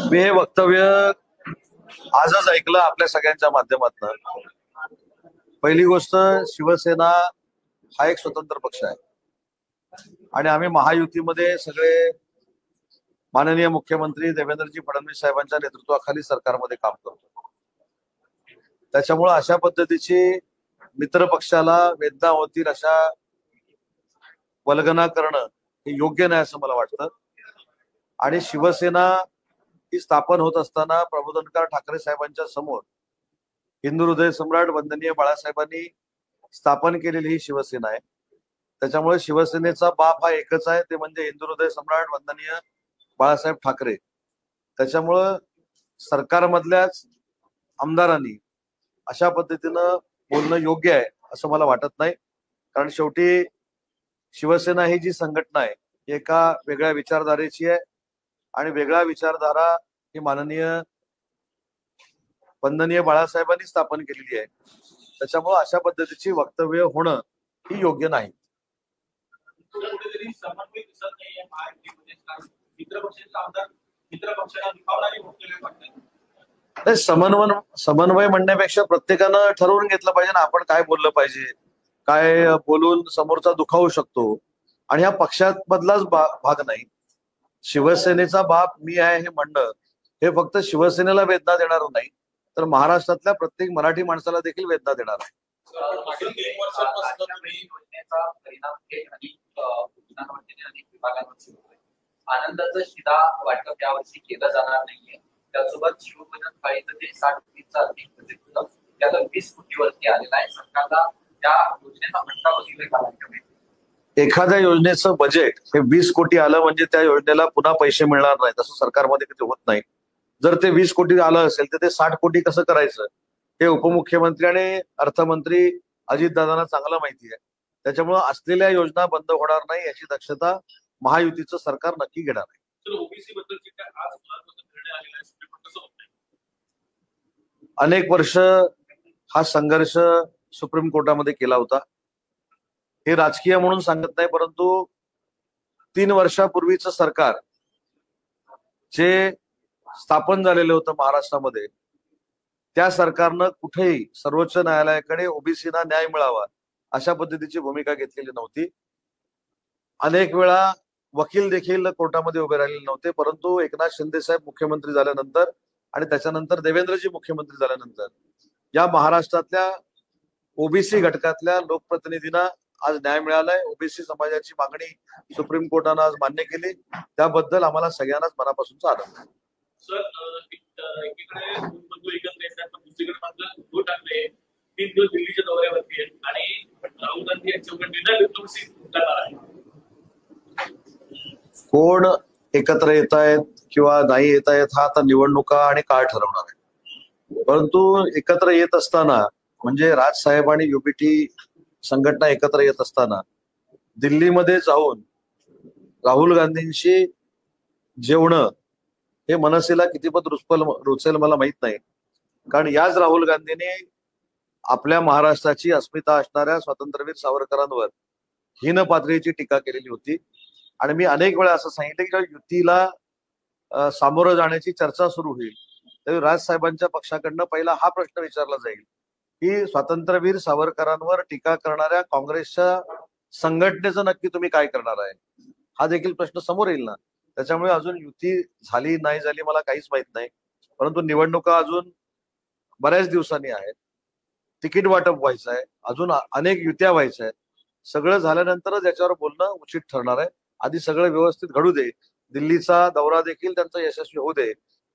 मी हे वक्तव्य आजच ऐकलं आपल्या सगळ्यांच्या माध्यमातून. पहिली गोष्ट, शिवसेना हा एक स्वतंत्र पक्ष आहे आणि आम्ही महायुतीमध्ये सगळे माननीय मुख्यमंत्री देवेंद्रजी फडणवीस साहेबांच्या नेतृत्वाखाली सरकारमध्ये काम करतो. त्याच्यामुळे अशा पद्धतीची मित्र पक्षाला वेदना होतील अशा वल्गना करणं हे योग्य नाही असं मला वाटतं. आणि शिवसेना ही स्थापन होत असताना प्रबोधनकार ठाकरे साहेबांच्या समोर हिंदू हृदय सम्राट वंदनीय बाळासाहेबांनी स्थापन केलेली ही शिवसेना आहे. त्याच्यामुळे शिवसेनेचा बाप हा एकच आहे, ते म्हणजे हिंदू हृदय सम्राट वंदनीय बाळासाहेब ठाकरे. त्याच्यामुळं सरकारमधल्याच आमदारांनी अशा पद्धतीनं बोलणं योग्य आहे असं मला वाटत नाही. कारण शेवटी शिवसेना ही जी संघटना आहे ही एका वेगळ्या विचारधारेची आहे आणि वेगळा विचारधारा ही माननीय वंदनीय बाळासाहेबांनी स्थापन केलेली आहे. त्याच्यामुळे अशा पद्धतीची वक्तव्य होणं ही योग्य नाही. समन्वय म्हणण्यापेक्षा प्रत्येकानं ठरवून घेतलं पाहिजे ना आपण काय बोललं पाहिजे, काय बोलून समोरचा दुखावू शकतो. आणि ह्या पक्षामधलाच भाग नाही. शिवसेनेचा बाप मी आहे हे म्हणणं हे फक्त शिवसेनेला वेदना देणार नाही, तर महाराष्ट्रातल्या प्रत्येक मराठी माणसाला देखील वेदना देणार आहे. आनंदाचा शिधा वाटप यावर्षी केलं जाणार नाहीये. त्यासोबत शिवभोजन थाळीचं जे 60 कोटींचं आर्थिक बजेट होतं त्याला 20 कोटीवरती आलेला आहे. सरकारला त्या योजनेचा फटका बसलेला का नाही? एखाद्या योजनेचं बजेट हे 20 कोटी आलं म्हणजे त्या योजनेला पुन्हा पैसे मिळणार नाही, तसं सरकारमध्ये कधी होत नाही. जर ते 20 कोटी आलं असेल तर ते 60 कोटी कसं करायचं हे उपमुख्यमंत्री आणि अर्थमंत्री अजितदादांना चांगलं माहिती आहे. त्याच्यामुळे असलेल्या योजना बंद होणार नाही याची दक्षता महायुतीचं सरकार नक्की घेणार आहे. अनेक वर्ष हा संघर्ष सुप्रीम कोर्टामध्ये केला होता. हे राजकीय म्हणून सांगत नाही, परंतु 3 वर्षापूर्वीचं सरकार जे स्थापन झालेलं होतं महाराष्ट्रामध्ये त्या सरकारनं कुठेही सर्वोच्च न्यायालयाकडे ओबीसीना न्याय मिळावा अशा पद्धतीची भूमिका घेतलेली नव्हती. अनेक वेळा वकील देखील कोर्टामध्ये उभे राहिलेले नव्हते. परंतु एकनाथ शिंदे साहेब मुख्यमंत्री झाल्यानंतर आणि त्याच्यानंतर देवेंद्रजी मुख्यमंत्री झाल्यानंतर या महाराष्ट्रातल्या ओबीसी घटकातल्या लोकप्रतिनिधींना आज न्याय मिळालाय. ओबीसी समाजाची मागणी सुप्रीम कोर्टानं आज मान्य केली. त्याबद्दल आम्हाला सगळ्यांनाच मनापासूनचा आनंद आहे. दिल्लीच्या दौऱ्यावरती आहेत आणि राहुल गांधी यांच्यावर कोण एकत्र येत आहेत किंवा नाही येत आहेत हा आता निवडणुका आणि काळ ठरवणार आहे. परंतु एकत्र येत असताना म्हणजे राजसाहेब आणि युपीटी संघटना एकत्र येत असताना दिल्लीमध्ये जाऊन राहुल गांधींशी जेवणं हे मनसेला कितीपत रुचेल मला माहित नाही. कारण याच राहुल गांधींनी आपल्या महाराष्ट्राची अस्मिता असणाऱ्या स्वातंत्र्यवीर सावरकरांवर हीन पातळीची टीका केलेली होती. आणि मी अनेक वेळा असं सांगितलं की जेव्हा युतीला सामोरं जाण्याची चर्चा सुरू होईल त्यावेळी राजसाहेबांच्या पक्षाकडनं पहिला हा प्रश्न विचारला जाईल की स्वातंत्र्यवीर सावरकरांवर टीका करणाऱ्या काँग्रेसच्या संघटनेचं नक्की तुम्ही काय करणार आहे, हा देखील प्रश्न समोर येईल ना. त्याच्यामुळे अजून युती झाली नाही झाली मला काहीच माहित नाही. परंतु निवडणुका अजून बऱ्याच दिवसांनी आहेत. तिकीट वाटप व्हायचं आहे, अजून अनेक युत्या व्हायच्या आहेत. सगळं झाल्यानंतरच याच्यावर बोलणं उचित ठरणार आहे. आधी सगळं व्यवस्थित घडू दे. दिल्लीचा दौरा देखील त्यांचा यशस्वी होऊ दे.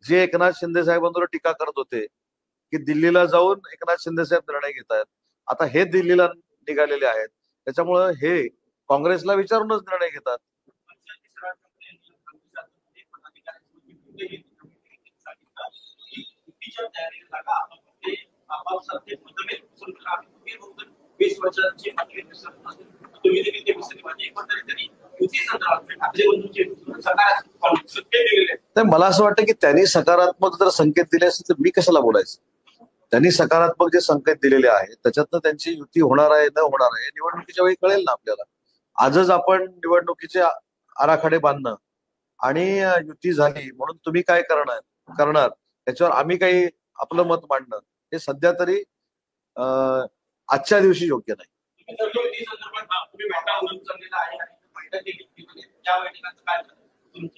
जे एकनाथ शिंदे साहेबांवर टीका करत होते की दिल्लीला जाऊन एकनाथ शिंदे साहेब निर्णय घेत आहेत, आता हे दिल्लीला निघालेले आहेत. त्याच्यामुळं हे काँग्रेसला विचारूनच निर्णय घेतात. मला असं वाटतं की त्यांनी सकारात्मक जर संकेत दिले असते तर मी कशाला बोलायचं. त्यांनी सकारात्मक जे संकेत दिलेले आहेत त्याच्यातनं त्यांची युती होणार आहे न होणार आहे निवडणुकीच्या वेळी कळेल ना आपल्याला. आजच आपण निवडणुकीचे आराखडे बांधणं आणि युती झाली म्हणून तुम्ही काय करणार त्याच्यावर आम्ही काही आपलं मत मांडणं हे सध्या तरी आजच्या दिवशी योग्य नाही.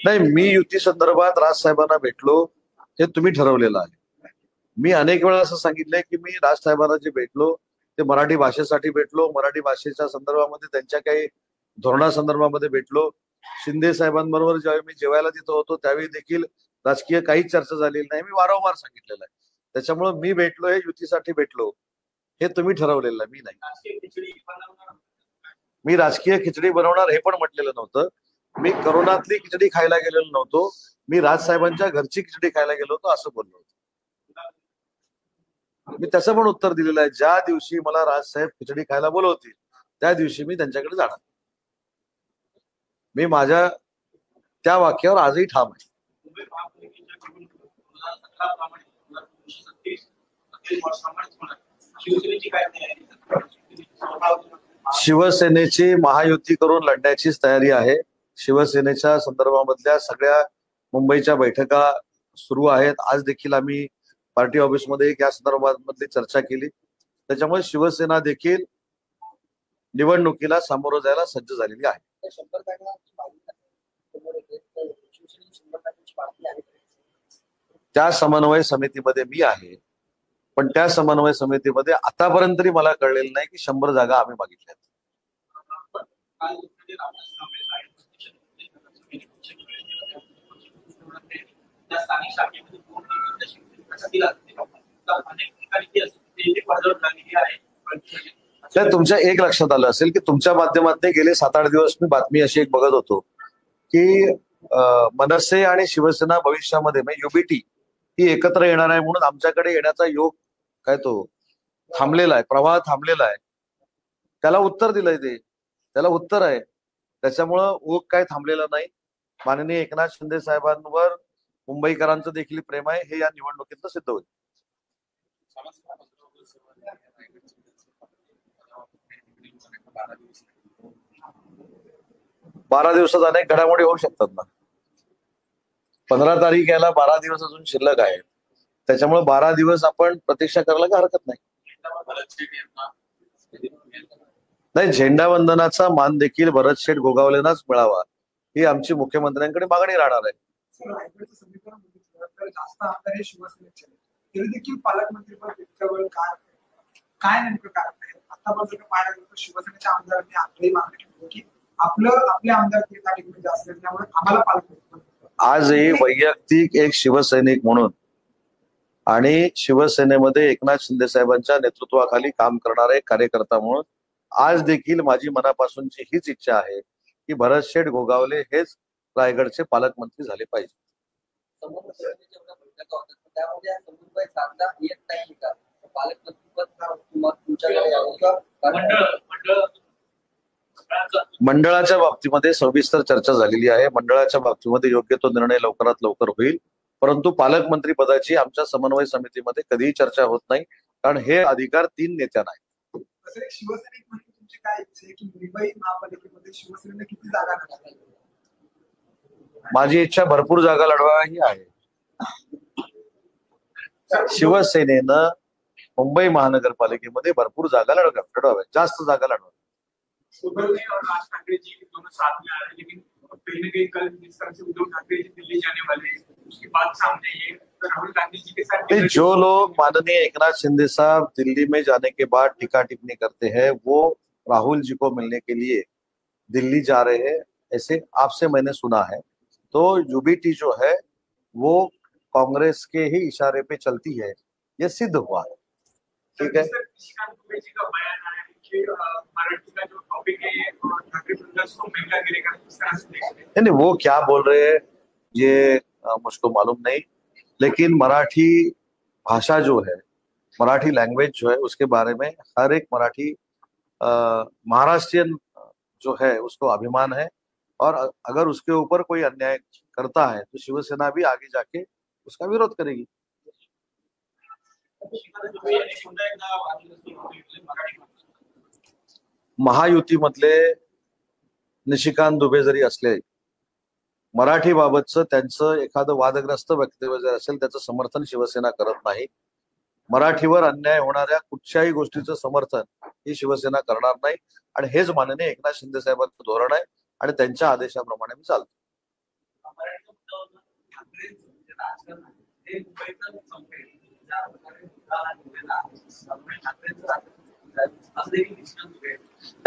नाही, मी युती संदर्भात राजसाहेबांना भेटलो हे तुम्ही ठरवलेलं आहे. मी अनेक वेळा असं सांगितलंय की मी राजसाहेबांना जे भेटलो ते मराठी भाषेसाठी भेटलो, मराठी भाषेच्या संदर्भामध्ये त्यांच्या काही धोरणासंदर्भामध्ये भेटलो. शिंदे साहेबांबरोबर ज्यावेळी मी जेवायला तिथं होतो त्यावेळी देखील राजकीय काहीच चर्चा झालेली नाही. मी वारंवार सांगितलेलं आहे. त्याच्यामुळे मी भेटलो हे युतीसाठी भेटलो हे तुम्ही ठरवलेलं आहे, मी नाही. मी राजकीय खिचडी बनवणार हे पण म्हटलेलं नव्हतं. मी करोनातली खिचडी खायला गेलेलो नव्हतो. मी राजसाहेबांच्या घरची खिचडी खायला गेलो होतो असं बोललो होतो. मी त्याचं पण उत्तर दिलेलं आहे. ज्या दिवशी मला राजसाहेब खिचडी खायला बोलवतील त्या दिवशी मी त्यांच्याकडे जाणार. मी माझ्या त्या वाक्यावर आजही ठाम आहे. शिवसेनेची महायुती करून लढण्याचीच तयारी आहे. शिवसेनेच्या संदर्भामधल्या सगळ्या मुंबईच्या बैठका सुरू आहेत. आज देखील आम्ही पार्टी ऑफिसमध्ये या संदर्भामधली चर्चा केली. त्याच्यामुळे शिवसेना देखील निवडणुकीला सामोरं जायला सज्ज झालेली आहे. त्या समन्वय समितीमध्ये मी आहे, पण त्या समन्वय समितीमध्ये आतापर्यंत तरी मला कळलेलं नाही की 100 जागा आम्ही मागितल्या. तुमच्या एक लक्षात आलं असेल की तुमच्या माध्यमातून गेले 7-8 दिवस मी बातमी अशी एक बघत होतो की मनसे आणि शिवसेना भविष्यामध्ये म्हणजे युबीटी ही एकत्र येणार आहे म्हणून आमच्याकडे येण्याचा योग काय तो थांबलेला आहे, प्रवाह थांबलेला आहे. त्याला उत्तर दिलंय, त्याला उत्तर आहे. त्याच्यामुळं ओघ काय थांबलेला नाही. माननीय एकनाथ शिंदे साहेबांवर मुंबईकरांचं देखील प्रेम आहे हे या निवडणुकीतलं सिद्ध होईल. 12 दिवसात अनेक घडामोडी होऊ शकतात ना. 15 तारीख यायला 12 दिवस अजून शिल्लक आहे. त्याच्यामुळे 12 दिवस आपण प्रतीक्षा करायला काही हरकत नाही. नाही, झेंडावंदनाचा मान देखील भरत शेठ गोगावलेंनाच मिळावा ही आमची मुख्यमंत्र्यांकडे मागणी राहणार आहे. जास्त आमदार शिवसेनेचे तरी देखील पालकमंत्रीपद काय नेमकं कारण आहे? आतापर्यंत पाहायला गेलं तर शिवसेनेच्या आमदारांनी आपली मागणी केली की आपले आमदार जास्त त्यामुळे आम्हाला पालकमंत्री. आजही वैयक्तिक एक शिवसैनिक म्हणून आणि शिवसेनेमध्ये एकनाथ शिंदे साहेबांच्या नेतृत्वाखाली काम करणारा एक कार्यकर्ता म्हणून आज देखील माझी मनापासूनची हीच इच्छा आहे की भरत शेठ गोगावले हेच रायगडचे पालकमंत्री झाले पाहिजे. मंडळाच्या बाबतीमध्ये सविस्तर चर्चा झालेली आहे. मंडळाच्या बाबतीमध्ये योग्य तो निर्णय लवकरात लवकर होईल. परंतु पालकमंत्री पदाची आमच्या समन्वय समितीमध्ये कधीही चर्चा होत नाही, कारण हे अधिकार 3 नेत्यांना आहेत. शिवसैनिक म्हणजे तुमची काय इच्छा आहे की मुंबई महापालिकेमध्ये शिवसेनेने किती जागा लढवाव्या? माझी इच्छा भरपूर जागा लढवा ही आहे. शिवसेनेनं मुंबई महानगरपालिकेमध्ये भरपूर जागा लढवाव्या, जास्त जागा लढवाव्या. राज ठाकरे जी दोनों साथ में आ रहे हैं, लेकिन कहीं ना कहीं कल जिस तरह से उद्धव ठाकरे जी दिल्ली जाने वाले हैं उसकी बात सामने है. तो राहुल गांधी जी के साथ जो लोग माननीय एकनाथ शिंदे साहब दिल्ली में जाने के बाद टीका टिप्पणी करते हैं वो राहुल जी को मिलने के लिए दिल्ली जा रहे हैं, ऐसे आपसे मैंने सुना है. तो यूबीटी जो है वो कांग्रेस के ही इशारे पे चलती है, ये सिद्ध हुआ है. ठीक है. नहीं, वो क्या बोल रहे हैं ये मुझको मालूम नहीं, लेकिन मराठी भाषा जो है, मराठी लैंग्वेज जो है उसके बारे में हर एक मराठी महाराष्ट्रियन जो है उसको अभिमान है. और अगर उसके ऊपर कोई अन्याय करता है तो शिवसेना भी आगे जाके उसका विरोध करेगी. महायुतीमधले निशिकांत दुबे जरी असले, मराठीबाबतचं त्यांचं एखादं वादग्रस्त वक्तव्य जर असेल त्याचं समर्थन शिवसेना करत नाही. मराठीवर अन्याय होणाऱ्या कुठच्याही गोष्टीचं समर्थन ही शिवसेना करणार नाही. आणि हेच माननीय एकनाथ शिंदे साहेबांचं धोरण आहे आणि त्यांच्या आदेशाप्रमाणे मी चालतो.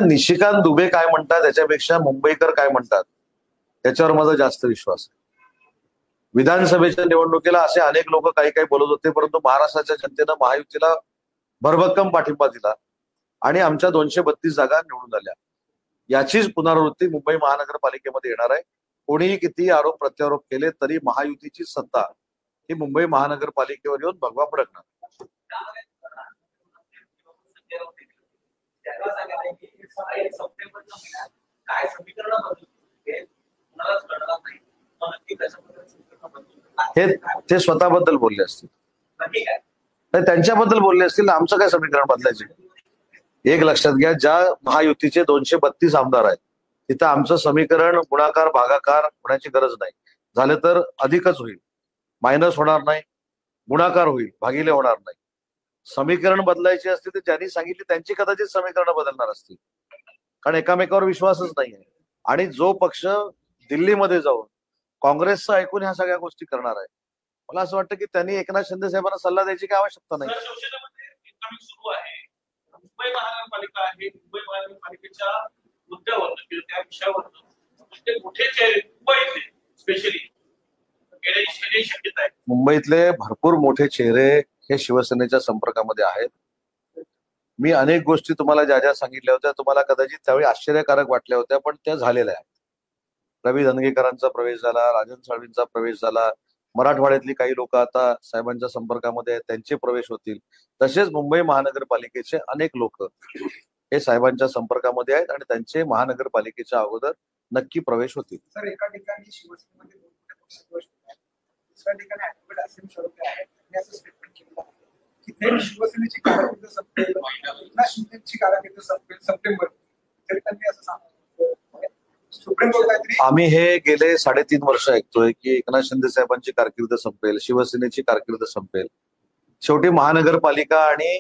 निशिकांत दुबे काय म्हणतात त्याच्यापेक्षा मुंबईकर काय म्हणतात त्याच्यावर माझा जास्त विश्वास आहे. विधानसभेच्या निवडणुकीला असे अनेक लोक काही काही बोलत होते, परंतु महाराष्ट्राच्या जनतेनं महायुतीला भरभक्कम पाठिंबा दिला आणि आमच्या 232 जागा निवडून आल्या. याचीच पुनरावृत्ती मुंबई महानगरपालिकेमध्ये येणार आहे. कोणीही कितीही आरोप प्रत्यारोप केले तरी महायुतीची सत्ता ही मुंबई महानगरपालिकेवर येऊन भगवा फडकणार. हे ते स्वतःबद्दल बोलले असतील, त्यांच्याबद्दल बोलले असतील. आमचं काय समीकरण बदलायचे? एक लक्षात घ्या, ज्या महायुतीचे 232 आमदार आहेत तिथं आमचं समीकरण गुणाकार भागाकार होण्याची गरज नाही. झालं तर अधिकच होईल, मायनस होणार नाही, गुणाकार होईल, भागिले होणार नाही. समीकरण बदलायची असतील तर ज्यांनी सांगितली त्यांची कदाचित समीकरण बदलणार असतील, कारण एकामेकावर विश्वासच नाही आहे. आणि जो पक्ष दिल्लीमध्ये जाऊन काँग्रेसचं ऐकून ह्या सगळ्या गोष्टी करणार आहे, मला असं वाटतं की त्यांनी एकनाथ शिंदे साहेबांना सल्ला द्यायची काय आवश्यकता नाही. सुरू आहे मुंबई महानगरपालिका आहे. मुंबई महानगरपालिकेच्या मुद्द्यावर त्या विषयावर म्हणजे मोठे चेहरे मुंबईतले स्पेशली येण्याची शक्यता आहे. मुंबईतले भरपूर मोठे चेहरे हे शिवसेनेच्या संपर्कामध्ये आहेत. मी अनेक गोष्टी तुम्हाला ज्या ज्या सांगितल्या होत्या तुम्हाला कदाचित त्यावेळी आश्चर्यकारक वाटल्या होत्या, पण त्या झालेल्या आहेत. रवी धनगेकरांचा प्रवेश झाला, राजन साळवींचा प्रवेश झाला, मराठवाड्यातली काही लोक आता साहेबांच्या संपर्कामध्ये आहेत, त्यांचे प्रवेश होतील. तसेच मुंबई महानगरपालिकेचे अनेक लोक हे साहेबांच्या संपर्कामध्ये आहेत आणि त्यांचे महानगरपालिकेच्या अगोदर नक्की प्रवेश होतील. सर, एका ठिकाणी शिवसेनेमध्ये दुसऱ्या ठिकाणी ऍडव्होकेट असीम शरोते आहेत, त्यांनी असं स्टेटमेंट केलं आहे की थेट शिवसेनेची कारकीर्द संपेल, एकनाथ शिंदेची कारकीर्द संपेल सप्टेंबर. तरी त्यांनी असं सांगितलं. सुप्रीम कोर्ट काहीतरी आम्ही हे गेले 3.5 वर्ष ऐकतोय की एकनाथ शिंदे साहेबांची कारकीर्द संपेल, शिवसेनेची कारकीर्द संपेल. शेवटी महानगरपालिका आणि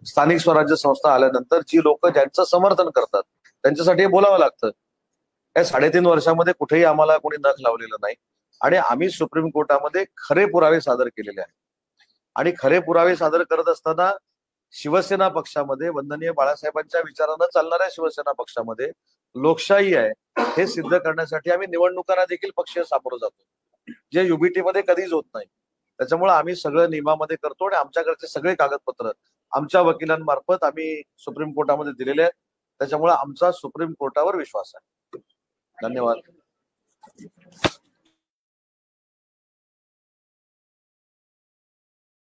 स्थानिक स्वराज्य संस्था आल्यानंतर जी लोक ज्यांचं समर्थन करतात त्यांच्यासाठी हे बोलावं लागतं. या 3.5 वर्षामध्ये कुठेही आम्हाला कोणी नख लावलेलं नाही आणि आम्ही सुप्रीम कोर्टामध्ये खरे पुरावे सादर केलेले आहेत. आणि खरे पुरावे सादर करत असताना शिवसेना पक्षामध्ये वंदनीय बाळासाहेबांच्या विचारानं चालणाऱ्या शिवसेना पक्षामध्ये लोकशाही आहे हे सिद्ध करण्यासाठी आम्ही निवडणुकांना देखील पक्षीय सामोरं जातो, जे युबीटी मध्ये कधीच होत नाही. त्याच्यामुळे आम्ही सगळं नियमामध्ये करतो आणि आमच्याकडचे सगळे कागदपत्र आमच्या वकिलांमार्फत आम्ही सुप्रीम कोर्टामध्ये दिलेले आहेत. त्याच्यामुळे आमचा सुप्रीम कोर्टावर विश्वास आहे. धन्यवाद.